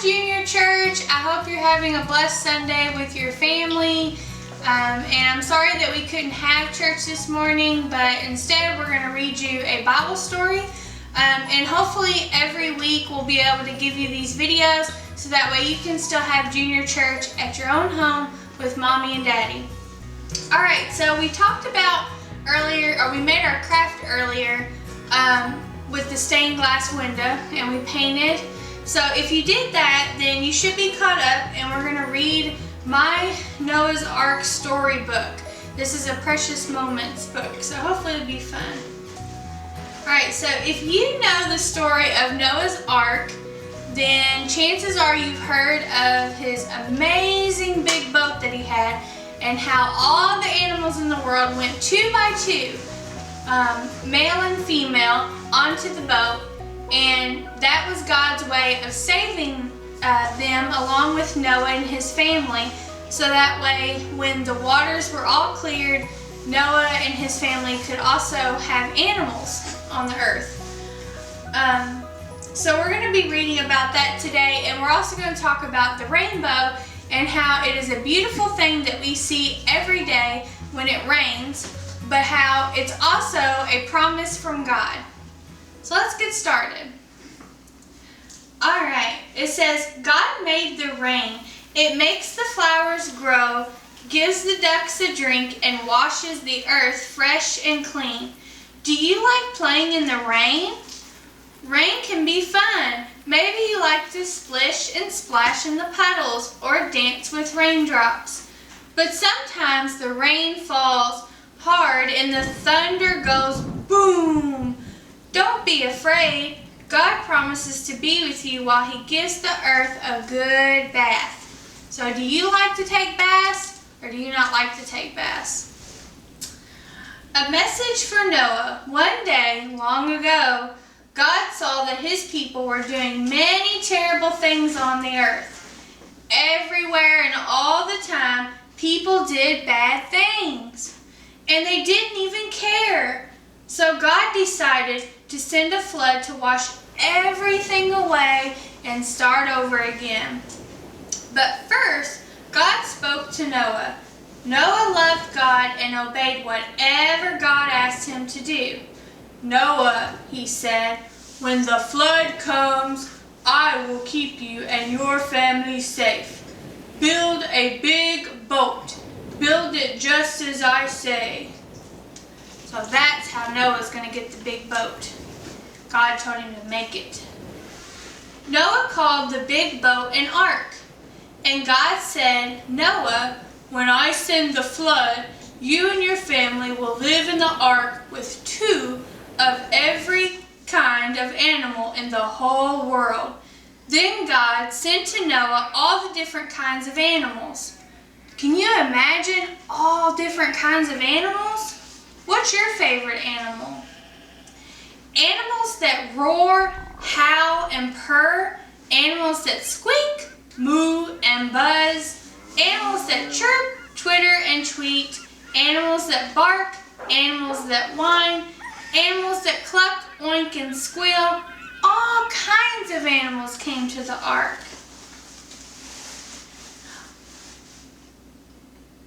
Junior Church. I hope you're having a blessed Sunday with your family. And I'm sorry that we couldn't have church this morning, but instead we're going to read you a Bible story. And hopefully every week we'll be able to give you these videos so that way you can still have Junior Church at your own home with Mommy and Daddy. Alright, so we talked about earlier, or we made our craft earlier with the stained glass window, and we painted. So if you did that, then you should be caught up, and we're going to read my Noah's Ark storybook. This is a Precious Moments book, so hopefully it'll be fun. Alright, so if you know the story of Noah's Ark, then chances are you've heard of his amazing big boat that he had and how all the animals in the world went 2 by 2, male and female, onto the boat, and that was God's way of saving them along with Noah and his family, so that way when the waters were all cleared, Noah and his family could also have animals on the earth. So we're going to be reading about that today, and we're also going to talk about the rainbow and how it is a beautiful thing that we see every day when it rains, but how it's also a promise from God. So let's get started. Alright, it says, God made the rain. It makes the flowers grow, gives the ducks a drink, and washes the earth fresh and clean. Do you like playing in the rain? Rain can be fun. Maybe you like to splish and splash in the puddles or dance with raindrops. But sometimes the rain falls hard and the thunder goes boom. Don't be afraid. God promises to be with you while He gives the earth a good bath. So do you like to take baths, or do you not like to take baths? A message for Noah. One day, long ago, God saw that His people were doing many terrible things on the earth. Everywhere and all the time, people did bad things. And they didn't even care. So God decided to send a flood to wash everything away and start over again. But first, God spoke to Noah. Noah loved God and obeyed whatever God asked him to do. Noah, he said, when the flood comes, I will keep you and your family safe. Build a big boat. Build it just as I say. So that's how Noah's going to get the big boat. God told him to make it. Noah called the big boat an ark. And God said, Noah, when I send the flood, you and your family will live in the ark with 2 of every kind of animal in the whole world. Then God sent to Noah all the different kinds of animals. Can you imagine all different kinds of animals? What's your favorite animal? Animals that roar, howl, and purr. Animals that squeak, moo, and buzz. Animals that chirp, twitter, and tweet. Animals that bark. Animals that whine. Animals that cluck, oink, and squeal. All kinds of animals came to the ark.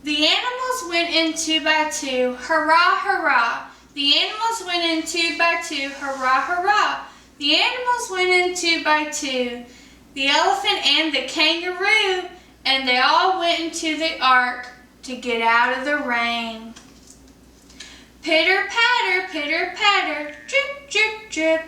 The animals went in 2 by 2, hurrah, hurrah. The animals went in 2 by 2, hurrah, hurrah. The animals went in 2 by 2, the elephant and the kangaroo, and they all went into the ark to get out of the rain. Pitter patter, drip, drip, drip.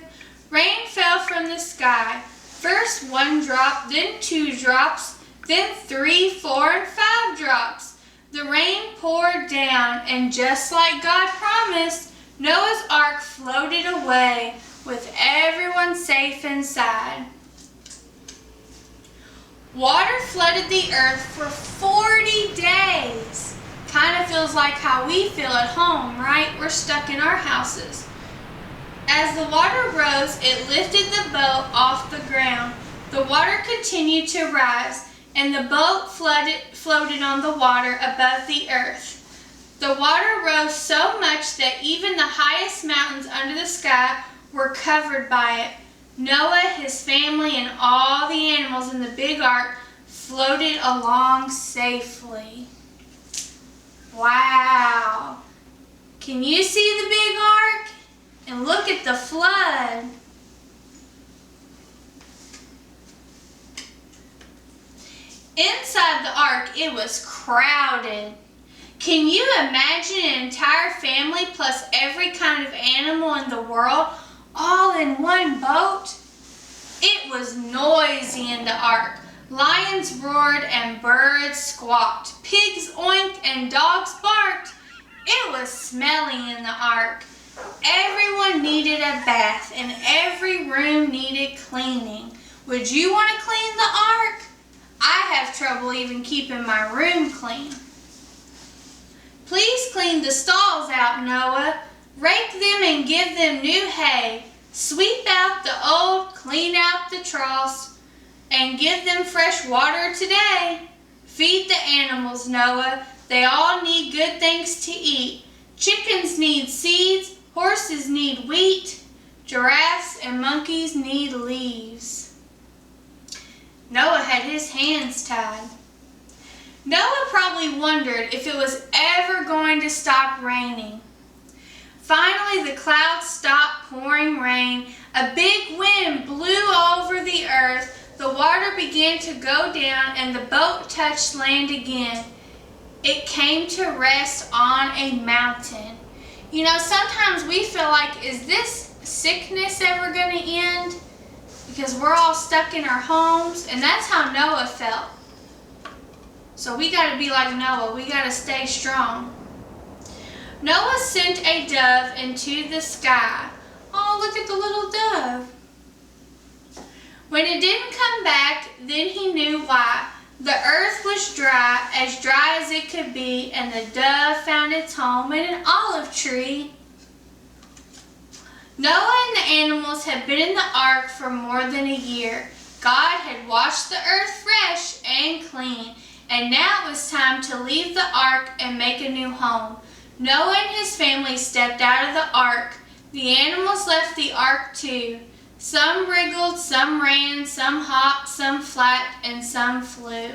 Rain fell from the sky. First 1 drop, then 2 drops, then 3, 4, and 5 drops. The rain poured down, and just like God promised, Noah's ark floated away with everyone safe inside. Water flooded the earth for 40 days. Kind of feels like how we feel at home, right? We're stuck in our houses. As the water rose, it lifted the boat off the ground. The water continued to rise, and the boat floated on the water above the earth. The water rose so much that even the highest mountains under the sky were covered by it. Noah, his family, and all the animals in the big ark floated along safely. Wow! Can you see the big ark? And look at the flood. Inside the ark, it was crowded. Can you imagine an entire family plus every kind of animal in the world all in one boat? It was noisy in the ark. Lions roared and birds squawked. Pigs oinked and dogs barked. It was smelly in the ark. Everyone needed a bath and every room needed cleaning. Would you want to clean the ark? I have trouble even keeping my room clean. Please clean the stalls out, Noah. Rake them and give them new hay. Sweep out the old, clean out the troughs, and give them fresh water today. Feed the animals, Noah. They all need good things to eat. Chickens need seeds, horses need wheat, giraffes and monkeys need leaves. Noah had his hands tied. Noah probably wondered if it was ever going to stop raining. Finally, the clouds stopped pouring rain. A big wind blew over the earth. The water began to go down and the boat touched land again. It came to rest on a mountain. You know, sometimes we feel like, is this sickness ever going to end? Because we're all stuck in our homes, and that's how Noah felt. So we got to be like Noah. We got to stay strong. Noah sent a dove into the sky. Oh, look at the little dove. When it didn't come back, then he knew why. The earth was dry as it could be, and the dove found its home in an olive tree. Noah and the animals had been in the ark for more than a year. God had washed the earth fresh and clean, and now it was time to leave the ark and make a new home. Noah and his family stepped out of the ark. The animals left the ark too. Some wriggled, some ran, some hopped, some flapped, and some flew.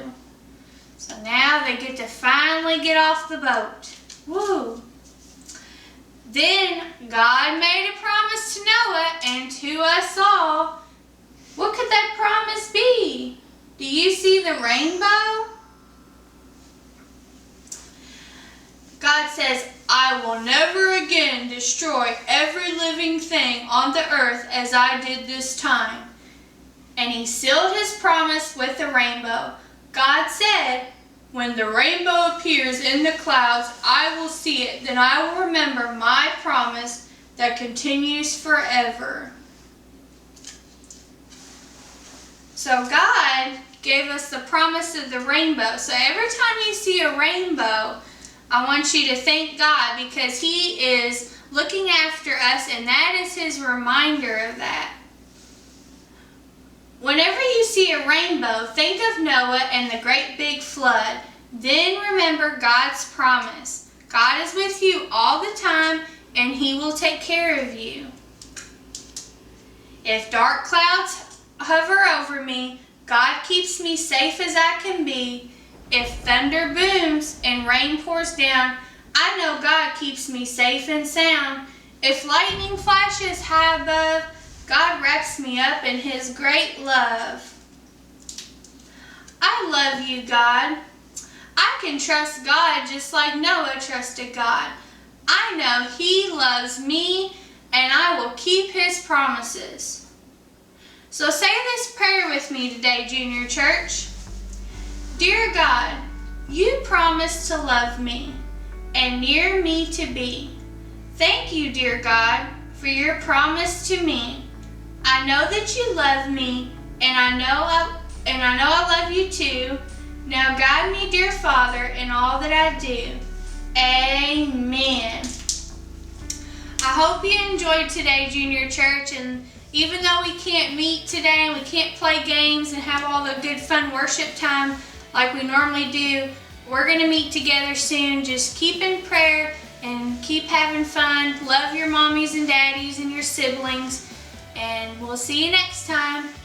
So now they get to finally get off the boat. Woo! Then God made a promise to Noah and to us all. What could that promise be? Do you see the rainbow? God says, I will never again destroy every living thing on the earth as I did this time. And he sealed his promise with a rainbow. God said, when the rainbow appears in the clouds, I will see it. Then I will remember my promise that continues forever. So God gave us the promise of the rainbow. So every time you see a rainbow, I want you to thank God because he is looking after us, and that is his reminder of that. Whenever you see a rainbow, think of Noah and the great big flood. Then remember God's promise. God is with you all the time, and he will take care of you. If dark clouds hover over me, God keeps me safe as I can be. If thunder booms and rain pours down, I know God keeps me safe and sound. If lightning flashes high above, God wraps me up in his great love. I love you, God. I can trust God just like Noah trusted God. I know he loves me, and I will keep his promises. So say this prayer with me today, Junior Church. Dear God, you promised to love me and near me to be. Thank you, dear God, for your promise to me. I know that you love me, and I know I love you too. Now guide me, dear Father, in all that I do. Amen. I hope you enjoyed today, Junior Church, and even though we can't meet today and we can't play games and have all the good fun worship time like we normally do, we're going to meet together soon. Just keep in prayer and keep having fun. Love your mommies and daddies and your siblings. and we'll see you next time.